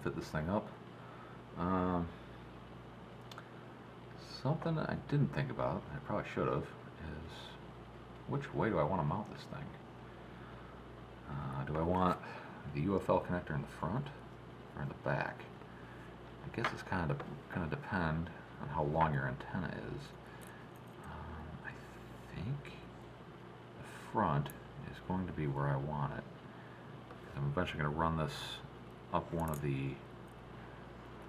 fit this thing up. Something I didn't think about, I probably should have, is which way do I want to mount this thing? Do I want the UFL connector in the front or in the back? I guess it's kind of depend on how long your antenna is. I think the front is going to be where I want it. I'm eventually going to run this up one of the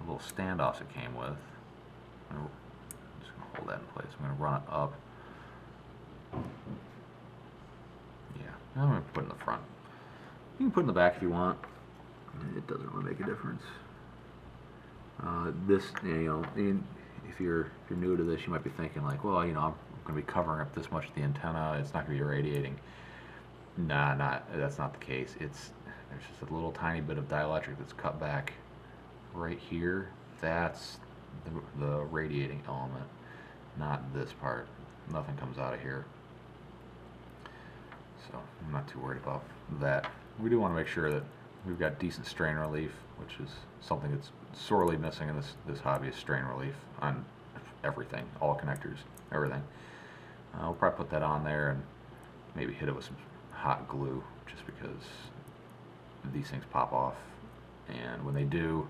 little standoffs it came with. I'm just going to hold that in place. I'm going to run it up. Yeah, I'm going to put it in the front. You can put it in the back if you want. It doesn't really make a difference. This, if you're new to this, you might be thinking like, well, I'm going to be covering up this much of the antenna. It's not going to be irradiating. Nah, that's not the case. There's just a little tiny bit of dielectric that's cut back right here. That's the radiating element, not this part. Nothing comes out of here. So I'm not too worried about that. We do want to make sure that we've got decent strain relief, which is something that's sorely missing in this hobby, is strain relief on everything, all connectors, everything. We'll probably put that on there and maybe hit it with some hot glue, just because these things pop off, and when they do,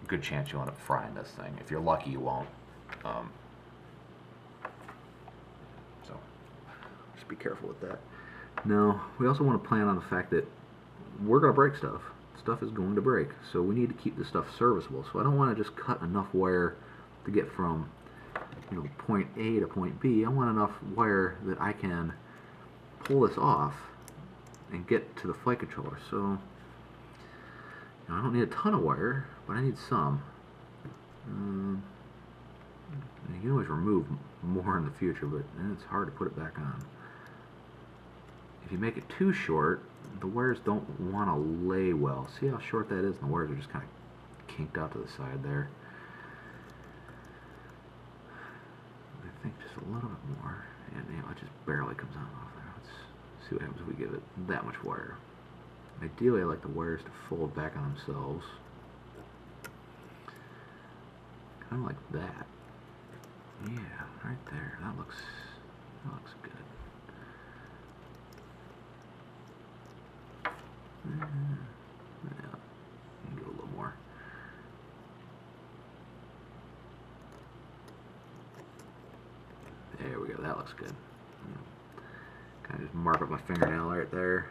good chance you'll end up frying this thing. If you're lucky, you won't. So just be careful with that. Now, we also want to plan on the fact that we're going to break stuff. Stuff is going to break, so we need to keep this stuff serviceable. So I don't want to just cut enough wire to get from point A to point B. I want enough wire that I can pull this off and get to the flight controller. So I don't need a ton of wire, but I need some. You can always remove more in the future, but it's hard to put it back on. If you make it too short, the wires don't want to lay well. See how short that is? And the wires are just kind of kinked out to the side there. I think just a little bit more, and it just barely comes out off there. Let's see what happens if we give it that much wire. Ideally, I like the wires to fold back on themselves, kind of like that. Yeah, right there. That looks good. Yeah, give it a little more. There we go. That looks good. Kind of just mark up my fingernail right there.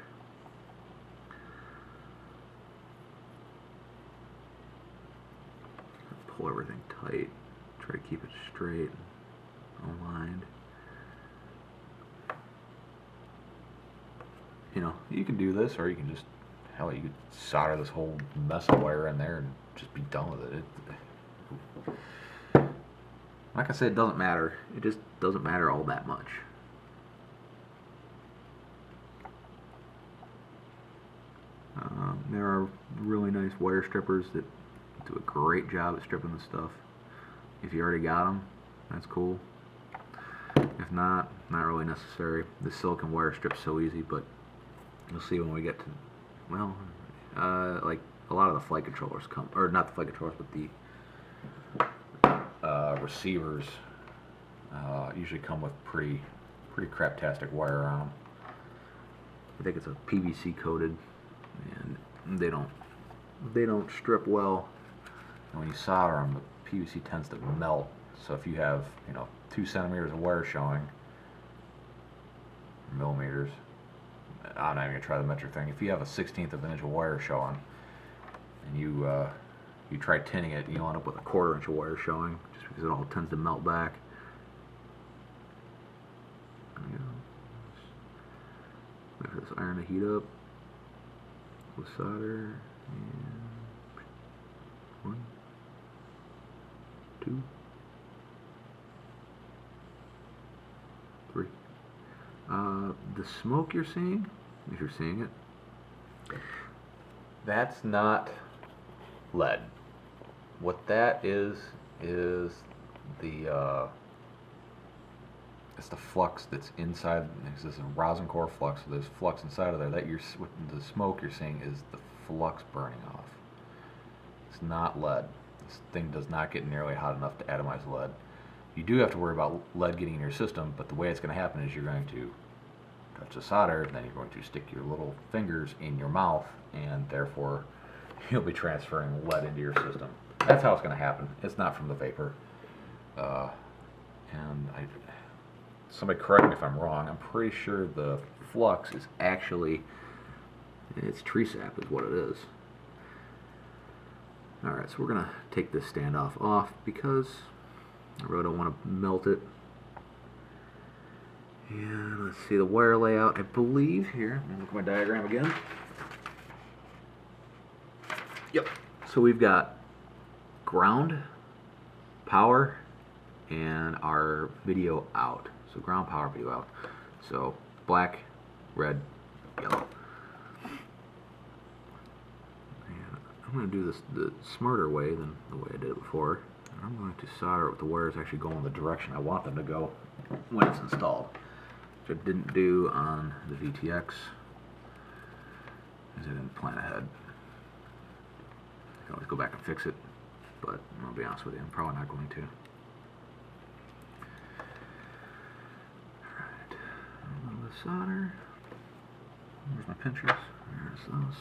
Pull everything tight. Try to keep it straight and aligned. You can do this, or you can just, hell, you could solder this whole mess of wire in there and just be done with it. I'm not gonna say it doesn't matter. It just doesn't matter all that much. There are really nice wire strippers that do a great job at stripping the stuff. If you already got them, that's cool. If not, not really necessary. The silicone wire strips so easy, but you'll see when we get to, well, like a lot of the flight controllers come, or not the flight controllers, but the receivers usually come with pretty craptastic wire on them. I think it's a PVC coated, and they don't strip well. And when you solder them, the PVC tends to melt. So if you have 2 centimeters of wire showing, millimeters, I'm not even gonna try the metric thing. If you have a 1/16 of an inch of wire showing, and you try tinning it, you end up with a 1/4 inch of wire showing, just because it all tends to melt back. Wait for this iron to heat up with solder. And 1, 2, 3. The smoke you're seeing, if you're seeing it, that's not lead. What that is the it's the flux that's inside. This is a rosin core flux. So there's flux inside of there. The smoke you're seeing is the flux burning off. It's not lead. This thing does not get nearly hot enough to atomize lead. You do have to worry about lead getting in your system, but the way it's going to happen is you're going to touch the solder, and then you're going to stick your little fingers in your mouth, and therefore you'll be transferring lead into your system. That's how it's going to happen. It's not from the vapor. Somebody correct me if I'm wrong. I'm pretty sure the flux is actually, it's tree sap is what it is. Alright, so we're going to take this standoff off because I really don't want to melt it. And let's see the wire layout. I believe here, let me look at my diagram again. Yep. So we've got ground, power, and our video out. So ground, power, video out. So black, red, yellow. And I'm going to do this the smarter way than the way I did it before. I'm going to solder it with the wires actually going in the direction I want them to go when it's installed, which I didn't do on the VTX because I didn't plan ahead. I can always go back and fix it, but I'll be honest with you, I'm probably not going to. Alright, a little bit of solder. Where's my pinchers? There's those.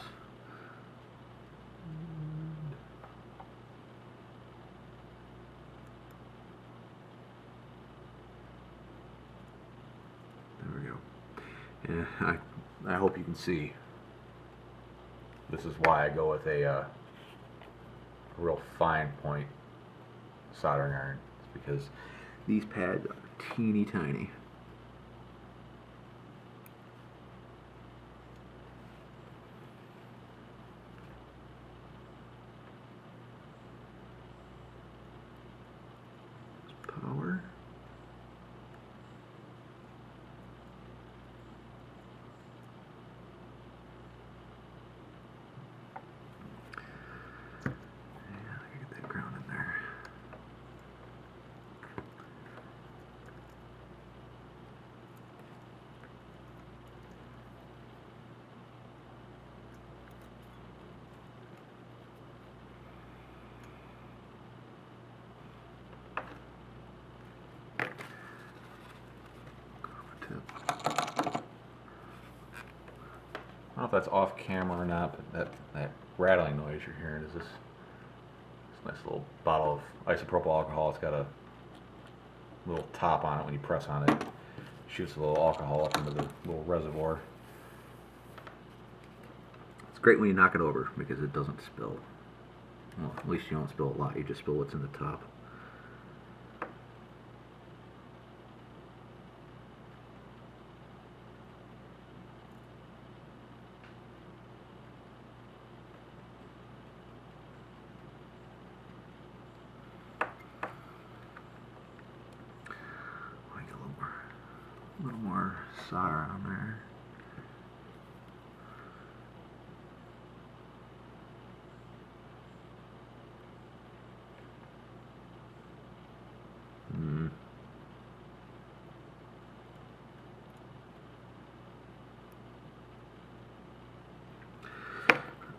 Yeah, I hope you can see. This is why I go with a real fine point soldering iron. It's because these pads are teeny tiny. Power. I don't know if that's off camera or not, but that rattling noise you're hearing is this nice little bottle of isopropyl alcohol. It's got a little top on it. When you press on it, it shoots a little alcohol up into the little reservoir. It's great when you knock it over because it doesn't spill. Well, at least you don't spill a lot. You just spill what's in the top. A little more solder on there.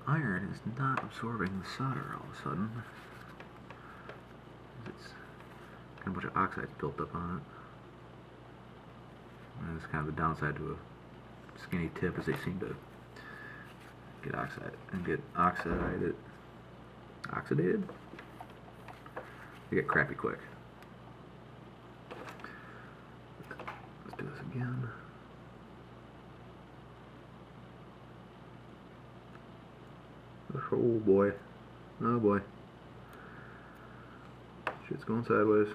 Iron is not absorbing the solder all of a sudden. It's got a bunch of oxides built up on it. And it's kind of the downside to a skinny tip, is they seem to get oxidated. They get crappy quick. Let's do this again. Oh boy. Oh boy. Shit's going sideways.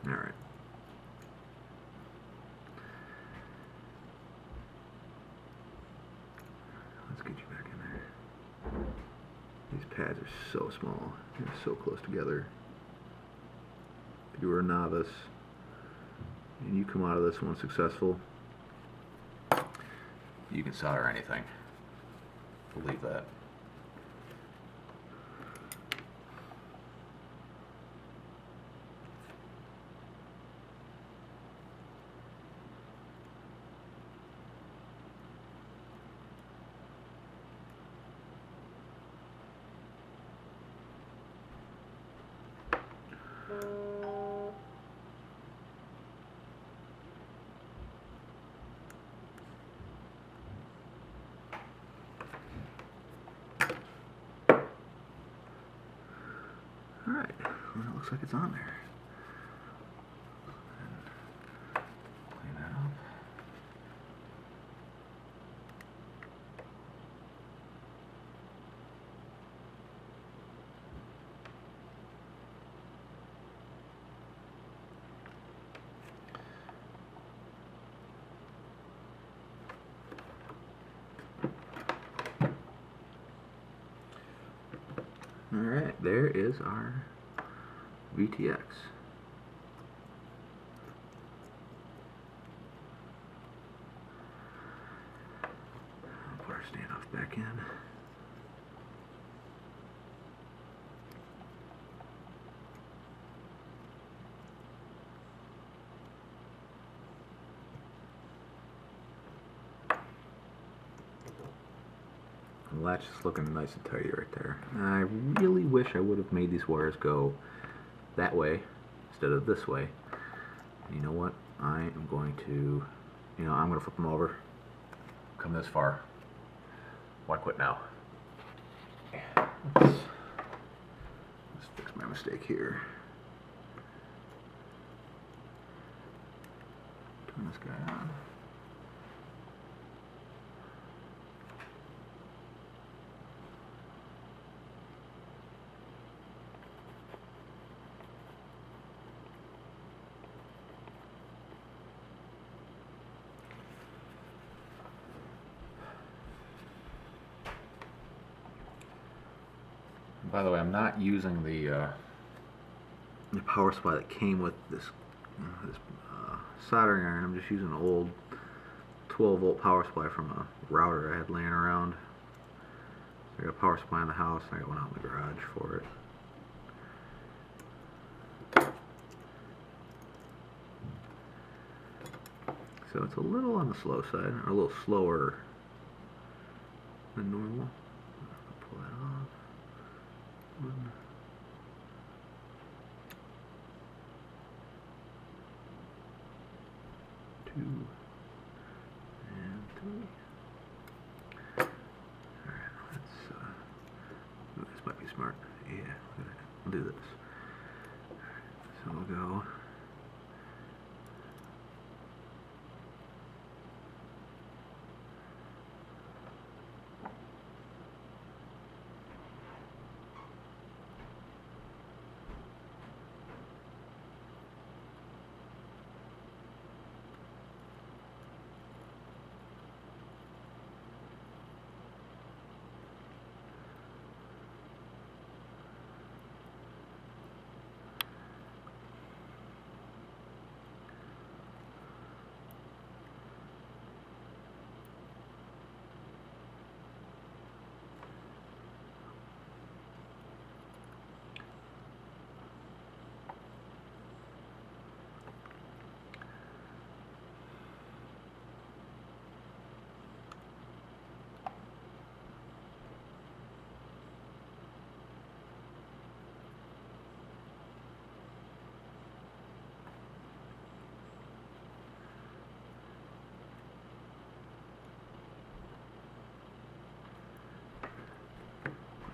Alright. Let's get you back in there. These pads are so small. They're so close together. If you were a novice and you come out of this one successful, you can solder anything. Believe that. Alright, well, it looks like it's on there. Clean that up. Alright, there is our VTX. I'll put our standoff back in. The latch is looking nice and tidy right there. I really wish I would have made these wires go that way instead of this way. And you know what? I am going to, I'm going to flip them over. Come this far. Why quit now? Let's fix my mistake here. Turn this guy on. By the way, I'm not using the power supply that came with this soldering iron. I'm just using an old 12-volt power supply from a router I had laying around. So I got a power supply in the house, and I got one out in the garage for it. So it's a little on the slow side, or a little slower than normal. Pull that off. 1, 2, and 3. Alright, let's this might be smart. Yeah, we'll do this. So we'll go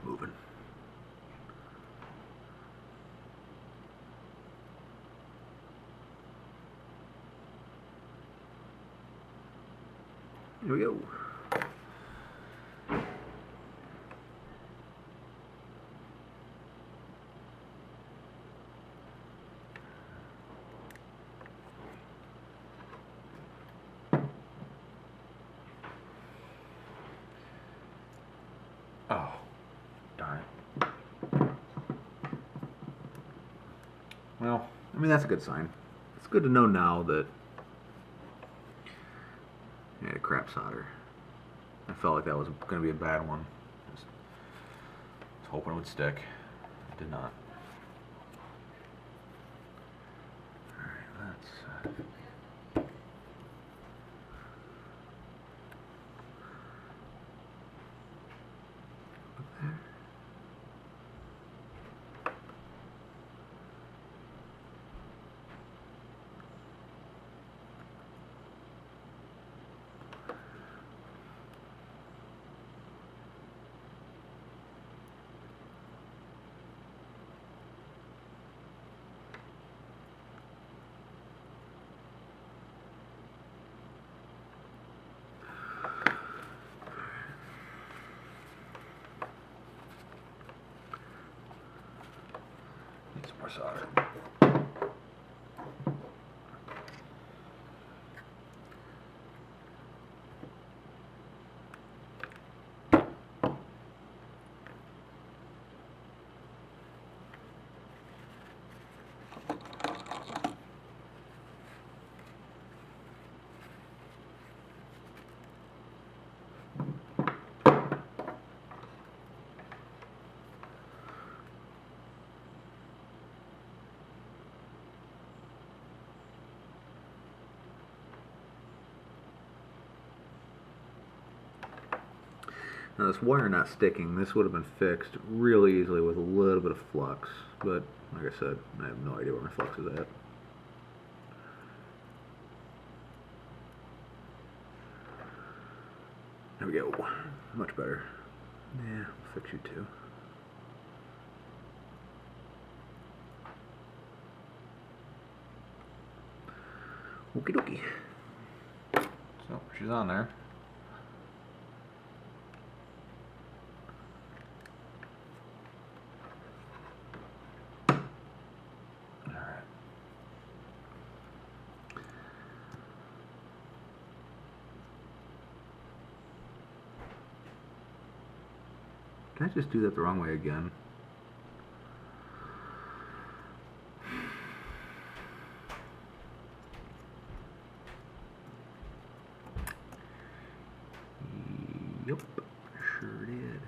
moving. Here we go. Oh, darn it. Well, I mean, that's a good sign. It's good to know now that I had a crap solder. I felt like that was going to be a bad one. Just was hoping it would stick. It did not. Alright, let's put there. More solder. Now this wire not sticking, this would have been fixed really easily with a little bit of flux, but like I said, I have no idea where my flux is at. There we go, much better. Yeah, I'll fix you too. Okie dokie. So, she's on there. Can I just do that the wrong way again? Yep, sure did.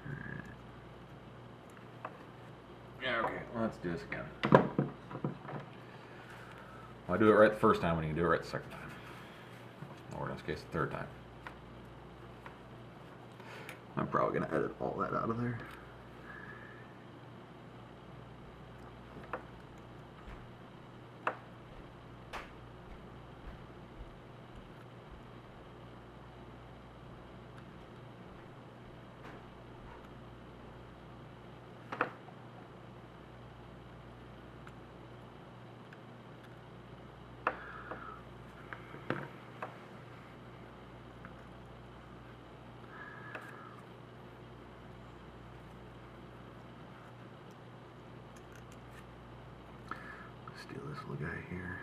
Alright. Yeah, okay, well, let's do this again. Well, I do it right the first time when you can do it right the second time. Or in this case, the third time. I'm probably going to edit all that out of there. Steal this little guy here.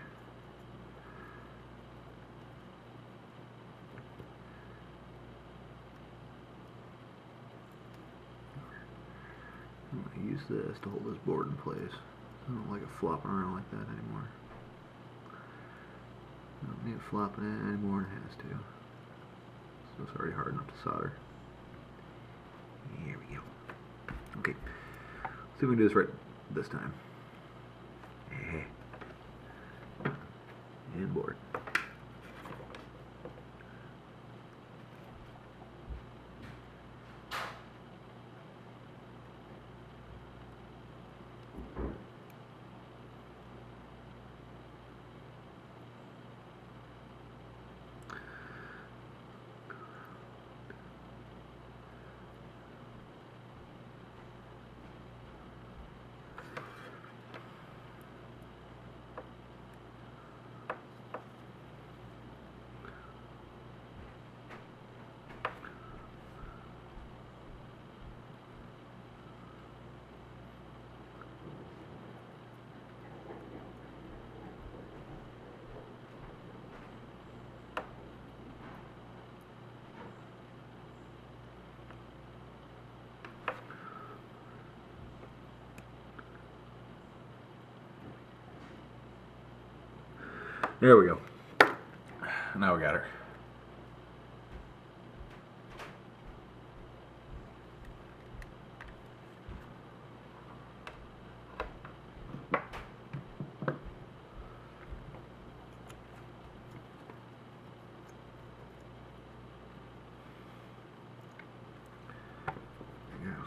I'm going to use this to hold this board in place. I don't like it flopping around like that anymore. I don't need it flopping in any more than it has to. So it's already hard enough to solder. Here we go. Okay. Let's see if we can do this right this time. And board. There we go. Now we got her.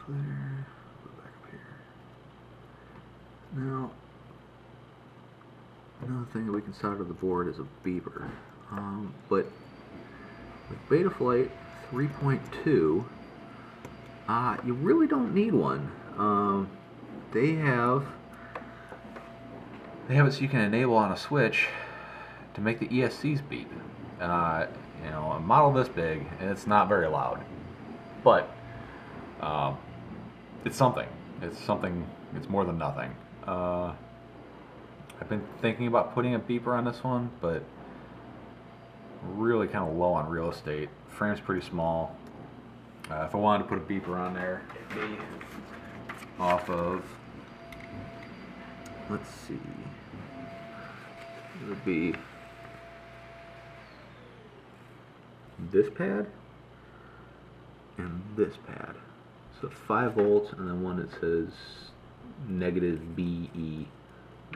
There, put it back up here. Now, another thing that we can solder to the board is a beeper. But with Betaflight 3.2, you really don't need one. They have it so you can enable on a switch to make the ESCs beep. You know, a model this big, and it's not very loud, but it's something. It's something. It's more than nothing. I've been thinking about putting a beeper on this one, but really kind of low on real estate. Frame's pretty small. If I wanted to put a beeper on there, it'd be off of, let's see, it would be this pad and this pad. So 5 volts, and then one that says negative BE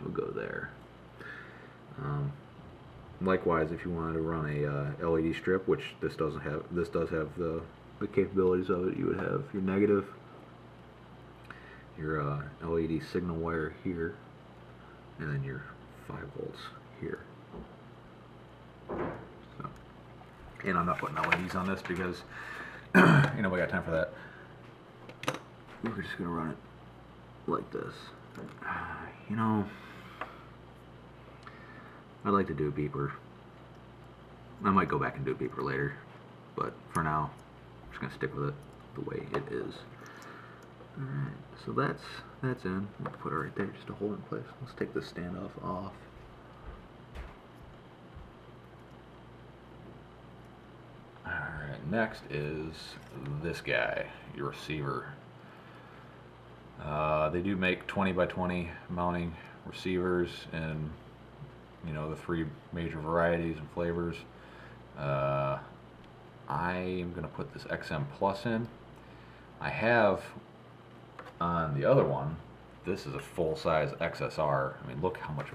will go there. Likewise, if you wanted to run a LED strip, which this doesn't have, this does have the capabilities of it, you would have your negative, your LED signal wire here, and then your 5 volts here. So, and I'm not putting LEDs on this because you know, we got time for that. We're just gonna run it like this. You know, I'd like to do a beeper. I might go back and do a beeper later, but for now, I'm just gonna stick with it the way it is. Alright, so that's in. We'll put it right there just to hold it in place. Let's take this standoff off. Alright, next is this guy, your receiver. They do make 20 by 20 mounting receivers in, you know, the 3 major varieties and flavors. I am going to put this XM Plus in. I have on the other one, this is a full-size XSR. I mean, look how much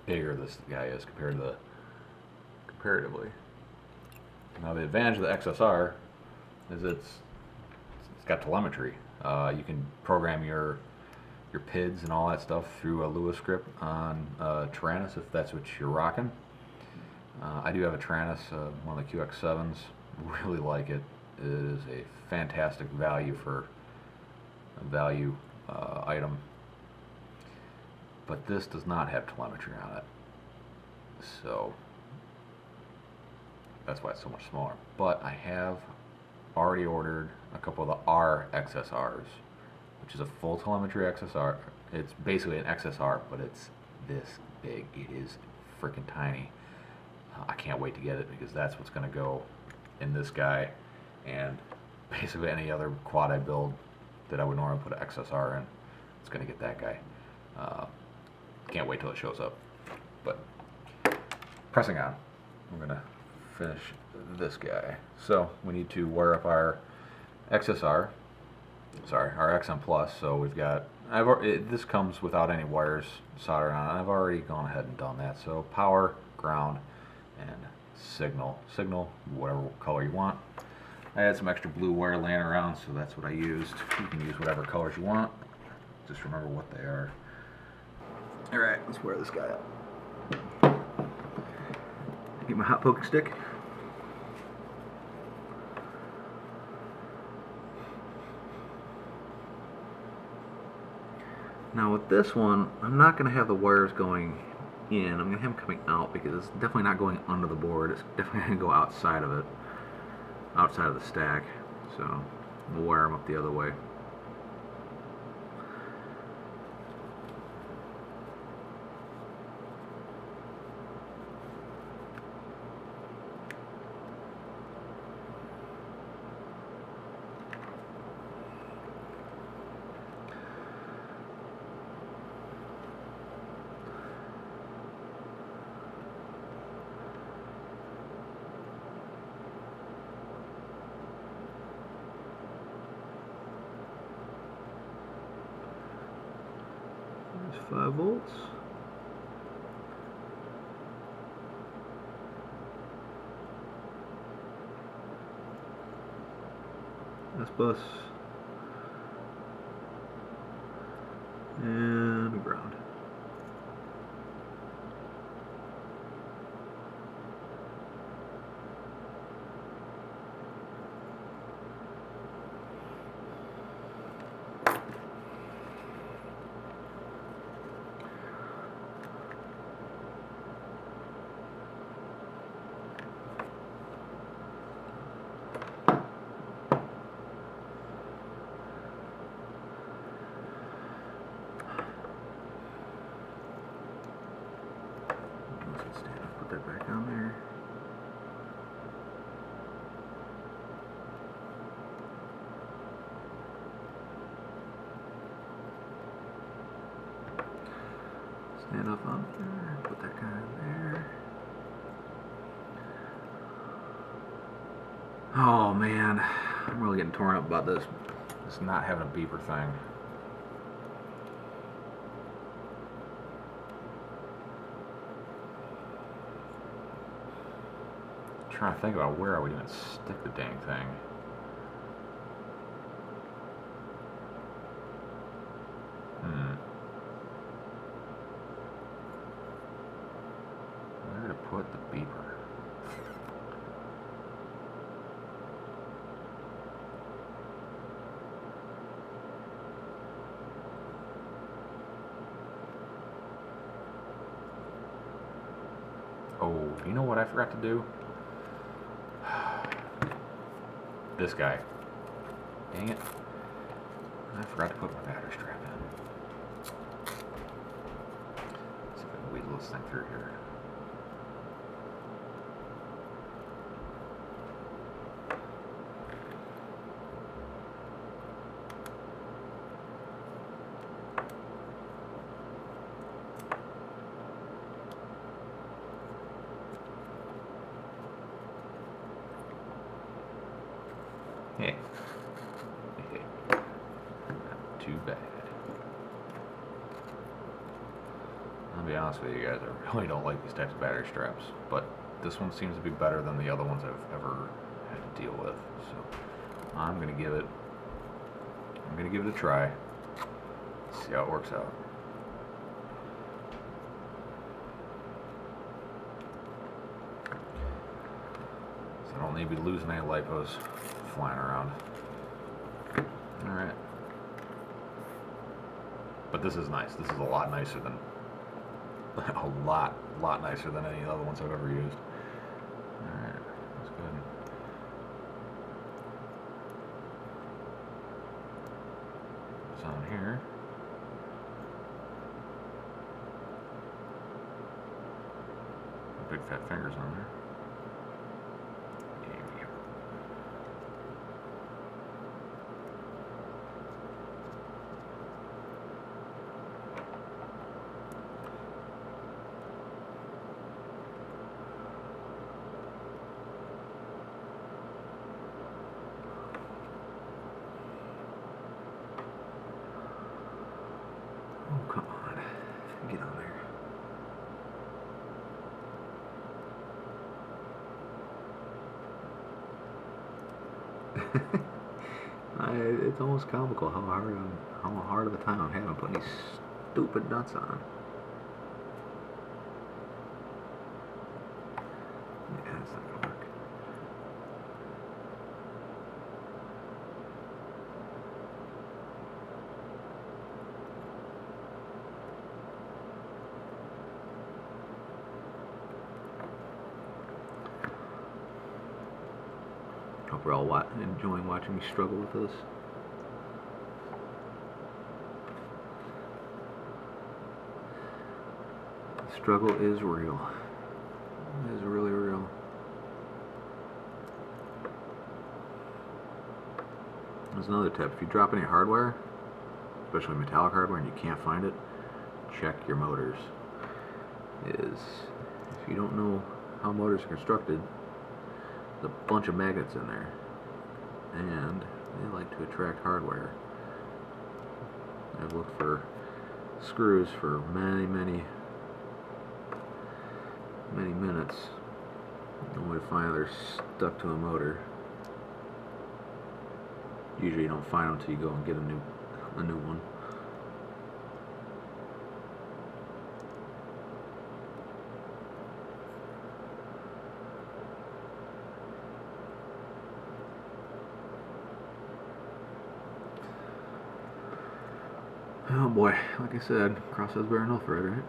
bigger this guy is comparatively. Now the advantage of the XSR is it's got telemetry. You can program your PIDs and all that stuff through a Lewis script on Taranis if that's what you're rocking. I do have a Taranis, one of the QX7s. Really like it. It is a fantastic value for a value item. But this does not have telemetry on it. So that's why it's so much smaller. But I have already ordered a couple of the R XSRs, which is a full telemetry XSR. It's basically an XSR, but it's this big. It is freaking tiny. I can't wait to get it because that's what's going to go in this guy and basically any other quad I build that I would normally put an XSR in. It's going to get that guy. Can't wait till it shows up. But pressing on, we're going to finish this guy. So we need to wire up our XSR. Sorry, our XM Plus. So we've got, this comes without any wires soldered on it. I've already gone ahead and done that. So power, ground, and signal. Signal, whatever color you want. I had some extra blue wire laying around, so that's what I used. You can use whatever colors you want. Just remember what they are. Alright, let's wire this guy up. Get my hot poking stick. Now with this one, I'm not going to have the wires going in. I'm going to have them coming out because it's definitely not going under the board. It's definitely going to go outside of it, outside of the stack. So we'll wire them up the other way. There's 5 volts. S bus and ground. that back on there. Stand up on there, put that guy in there. Oh man, I'm really getting torn up about this. It's not having a beeper thing. I'm trying to think about where I would even stick the dang thing. Where to put the beeper? Oh, you know what I forgot to do? This guy. Dang it. I forgot to put my battery strap in. Let's see if I can weasel this thing through here. Hey. Not too bad. I'll be honest with you guys, I really don't like these types of battery straps, but this one seems to be better than the other ones I've ever had to deal with. So I'm gonna give it a try. See how it works out. So I don't need to be losing any lipos flying around. Alright. But this is nice. This is a lot nicer than a lot nicer than any other ones I've ever used. Alright, that's good. It's on here. Big fat fingers on there. Oh, come on. Get on there. It's almost comical how hard of a time I'm having putting these stupid nuts on. Yeah, it's not gonna work. Hope you're all enjoying watching me struggle with this. The struggle is real. It is really real. There's another tip. If you drop any hardware, especially metallic hardware, and you can't find it, check your motors. If you don't know how motors are constructed, there's a bunch of magnets in there, and they like to attract hardware. I've looked for screws for many minutes, only to find they're stuck to a motor. Usually you don't find them until you go and get a new one. Oh boy, like I said, cross has better no thread, right?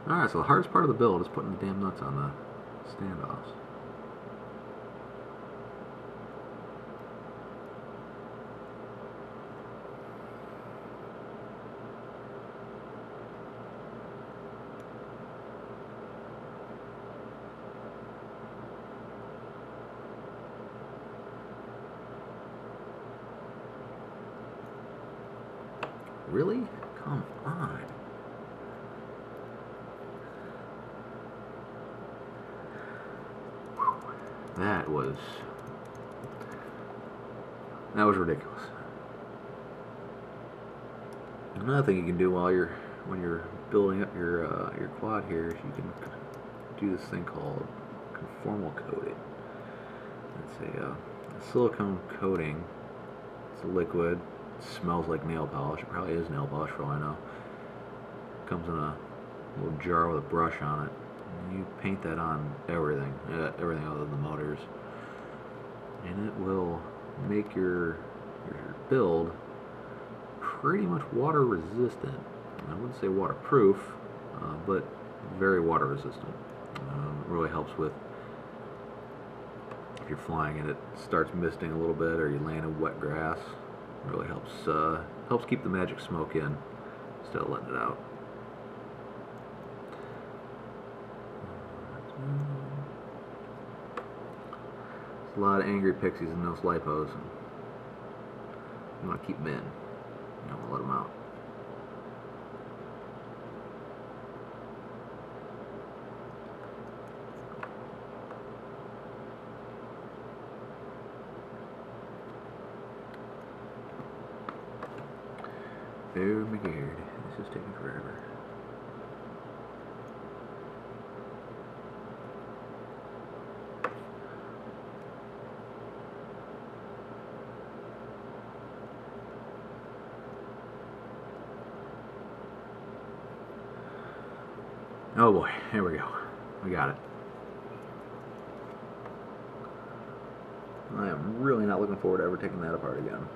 Alright, so the hardest part of the build is putting the damn nuts on the standoffs. Really? Come on. That was ridiculous. Another thing you can do when you're building up your quad here is you can do this thing called conformal coating. It's a silicone coating. It's a liquid. It smells like nail polish. It probably is nail polish for all I know. It comes in a little jar with a brush on it. And you paint that on everything other than the motors, and it will make your build pretty much water resistant. I wouldn't say waterproof, but very water resistant. It really helps with if you're flying and it starts misting a little bit, or you land in wet grass. It really helps keep the magic smoke in instead of letting it out. There's a lot of angry pixies in those lipos. You want to keep them in. You don't want to let them out. Very McGared. This is taking forever. Oh boy, here we go. We got it. I am really not looking forward to ever taking that apart again.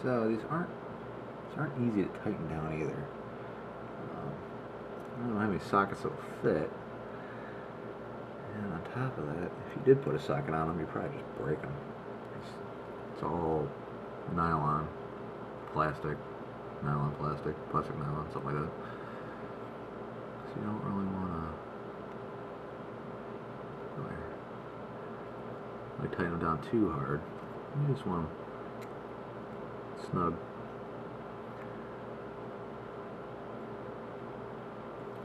These aren't easy to tighten down either. I don't know how many sockets will fit. And on top of that, if you did put a socket on them, you'd probably just break them. It's all nylon, plastic, nylon, plastic, nylon, something like that. So you don't really want to tighten them down too hard. You just want them snug.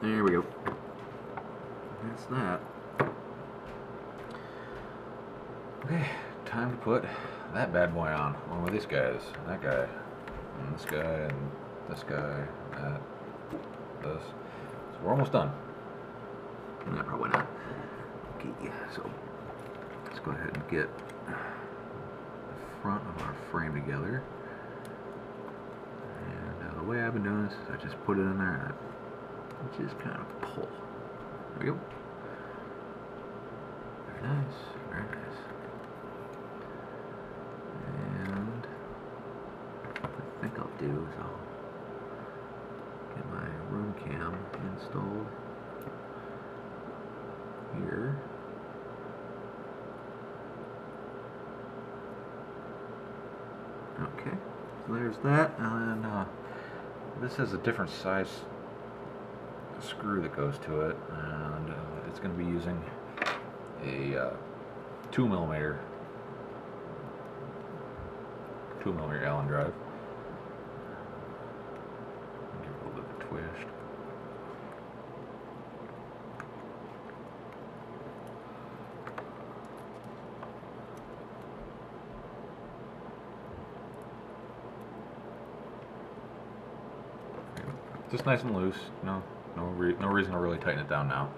There we go. That's that. Okay, time to put that bad boy on. Along with these guys, that guy, and this guy, and this guy, that, this. So we're almost done. Yeah, probably not. Okay, so let's go ahead and get the front of our frame together. And the way I've been doing this is I just put it in there and I just kind of pull. There we go. Very nice, very nice. And what I think I'll do is I'll get my room cam installed here. Okay, so there's that, and then this has a different size screw that goes to it, and it's going to be using a 2mm Allen drive. Give it a little bit of a twist. Just nice and loose. No reason to really tighten it down now.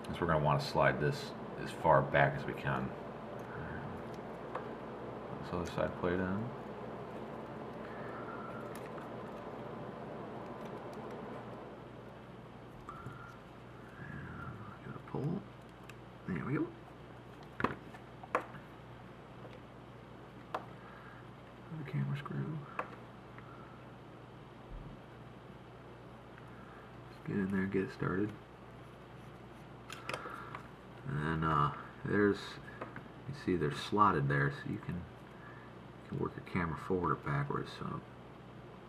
Because we're going to want to slide this as far back as we can. This other side plate in. Got a pull. There we go. The camera screw. Get in there and get it started. And then there's, you see they're slotted there, so you can work your camera forward or backwards. So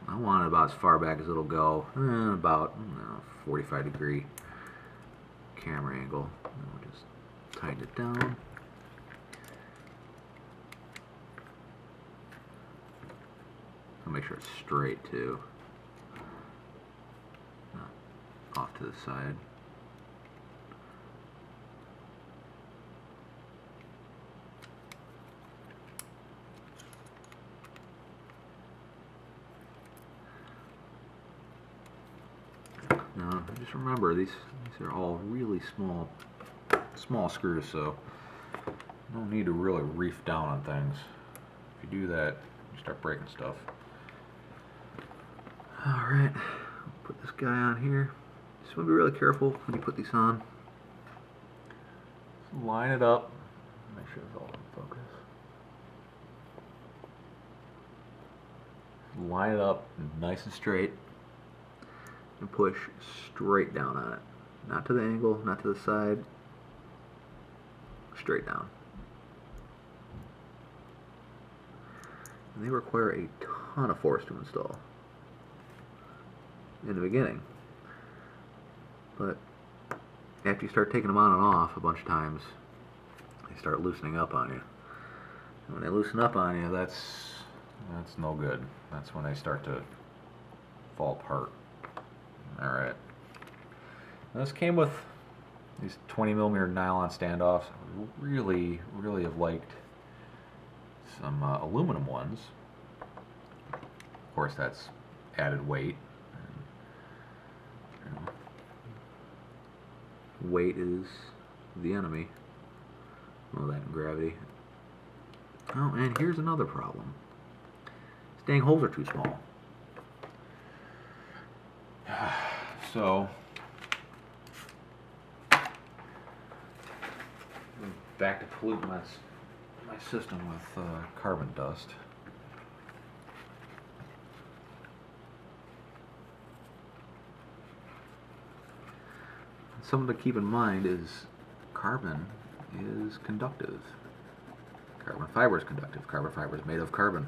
I want it about as far back as it'll go, about 45-degree camera angle. And we'll just tighten it down. I'll make sure it's straight too, not off to the side. Now, just remember, these are all really small screws, so you don't need to really reef down on things. If you do that, you start breaking stuff. Alright, put this guy on here. Just want to be really careful when you put these on. Just line it up. Make sure it's all in focus. Line it up nice and straight. And push straight down on it. Not to the angle, not to the side. Straight down. And they require a ton of force to install in the beginning. But after you start taking them on and off a bunch of times, they start loosening up on you. And when they loosen up on you, that's no good. That's when they start to fall apart. Alright. This came with these 20mm nylon standoffs. I really have liked some aluminum ones. Of course, that's added weight. Weight is the enemy. Well, that and gravity. Oh, and here's another problem. These dang holes are too small. So, back to polluting my system with carbon dust. Something to keep in mind is carbon is conductive. Carbon fiber is conductive. Carbon fiber is made of carbon.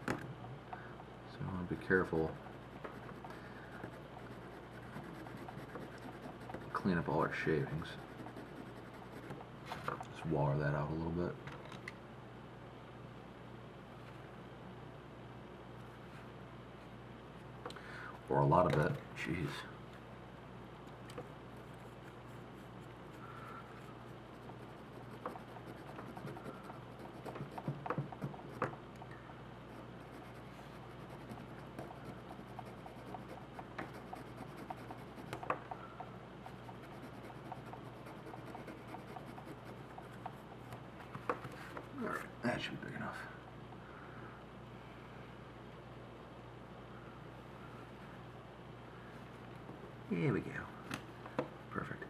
So I want to be careful. Clean up all our shavings. Just water that out a little bit. Or a lot of it. Jeez. Alright, that should be big enough. Here we go. Perfect.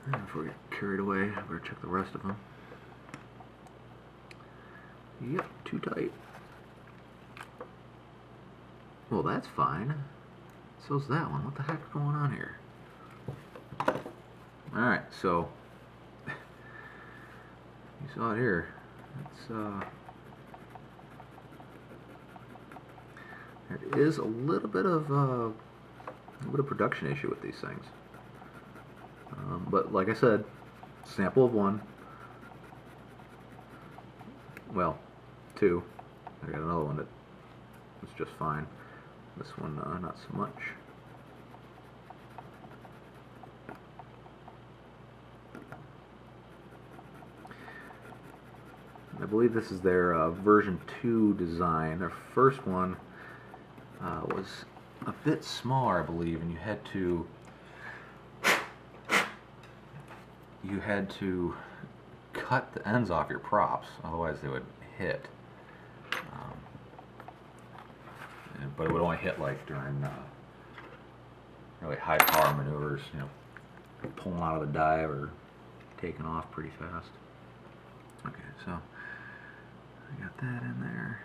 And before we get carried away, I better check the rest of them. Yep, too tight. Well, that's fine. So's that one. What the heck's going on here? Alright, so you saw it here. It's there is a little bit of production issue with these things. But like I said, sample of one. Well, two. I got another one that was just fine. This one, not so much. I believe this is their version 2 design. Their first one was a bit smaller, I believe, and you had to cut the ends off your props, otherwise they would hit. But it would only hit like during really high power maneuvers, you know, pulling out of a dive or taking off pretty fast. Okay, so I got that in there.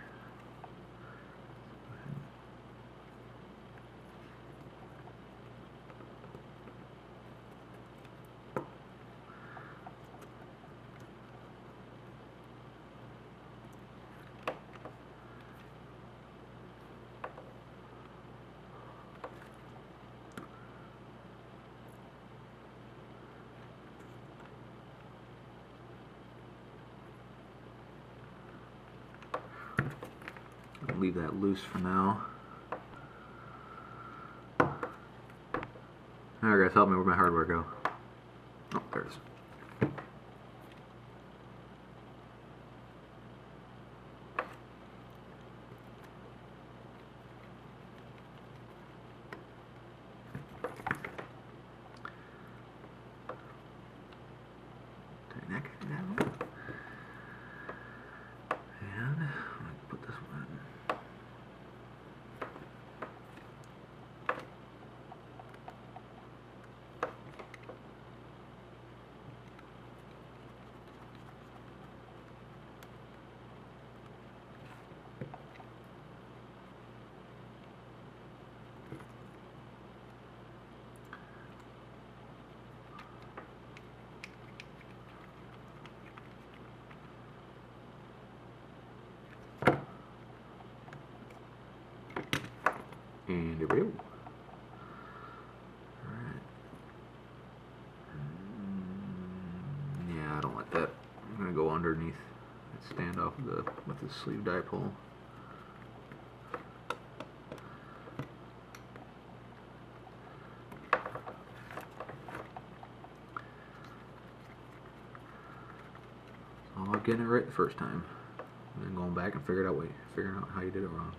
leave that loose for now. Alright guys, help me, where'd my hardware go? Oh, there it is. Tighten that guy down. And I'm going to put this one in. And there we go. Alright. Yeah, I don't like that. I'm going to go underneath that standoff with the sleeve dipole. So getting it right the first time. And then going back and figuring out how you did it wrong.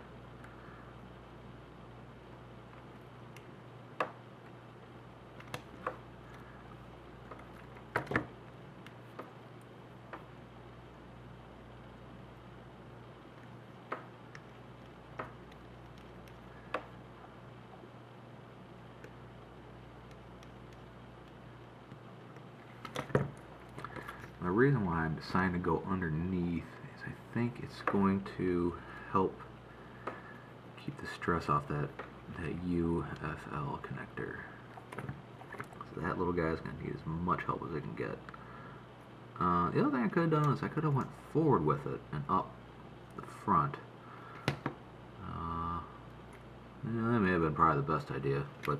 The reason why I'm deciding to go underneath is I think it's going to help keep the stress off that UFL connector. So that little guy's going to need as much help as it can get. The other thing I could have done is I could have went forward with it and up the front. Yeah, that may have been probably the best idea, but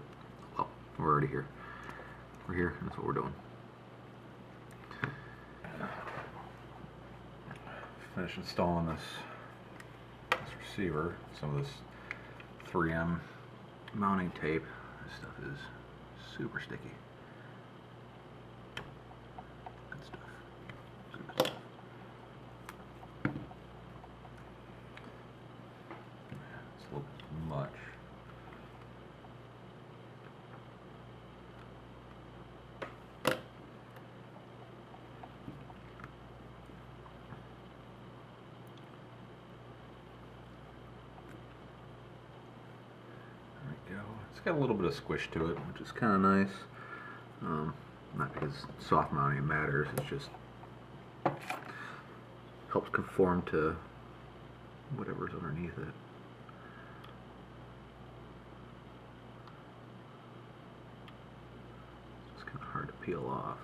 well, we're already here. We're here, and that's what we're doing. Finish installing this receiver, some of this 3M mounting tape. This stuff is super sticky. Good stuff. Good stuff. It's a little much. It's got a little bit of squish to it, which is kind of nice. Not because soft mounting matters, it's just helps conform to whatever's underneath it. It's kind of hard to peel off.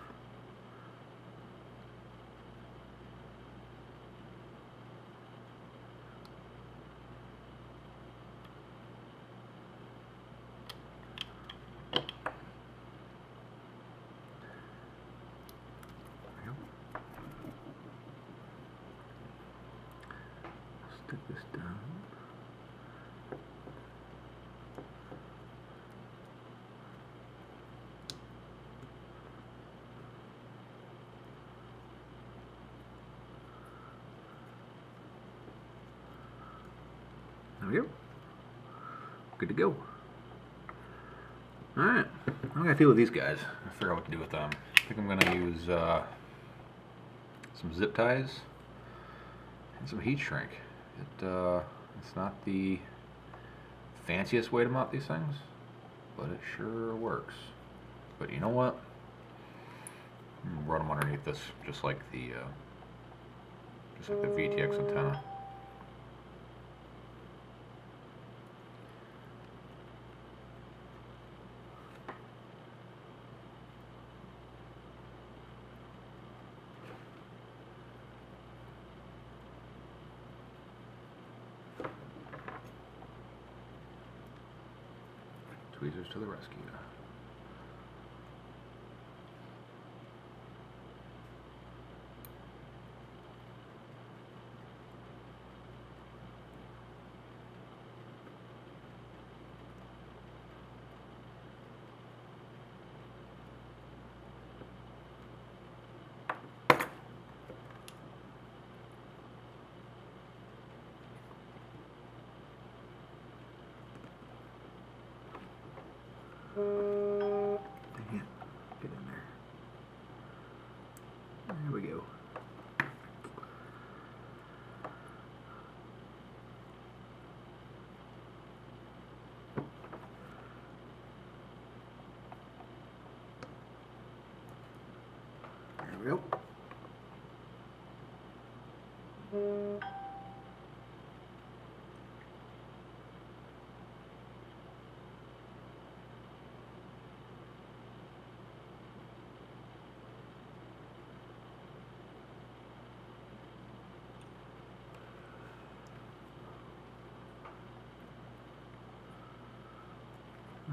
Stick this down. There we go. Good to go. Alright, I'm gonna deal with these guys. I'll figure out what to do with them. I think I'm gonna use some zip ties and some heat shrink. It's not the fanciest way to mount these things, but it sure works. But you know what? I'm gonna run them underneath this, just like the VTX antenna. Tweezers to the rescue. Dang it. Get in there. There we go. There we go.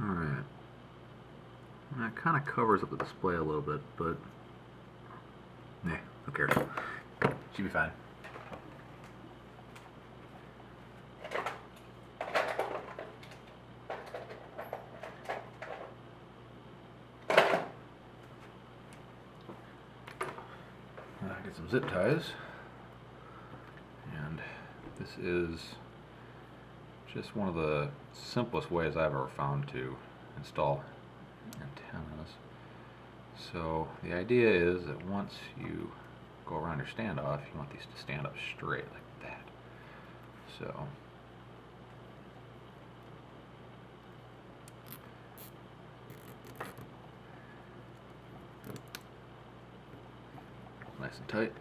Alright. That kind of covers up the display a little bit, but who cares? Should be fine. Get some zip ties, and this is just one of the simplest ways I've ever found to install antennas. So the idea is that once you go around your standoff, you want these to stand up straight like that. So nice and tight.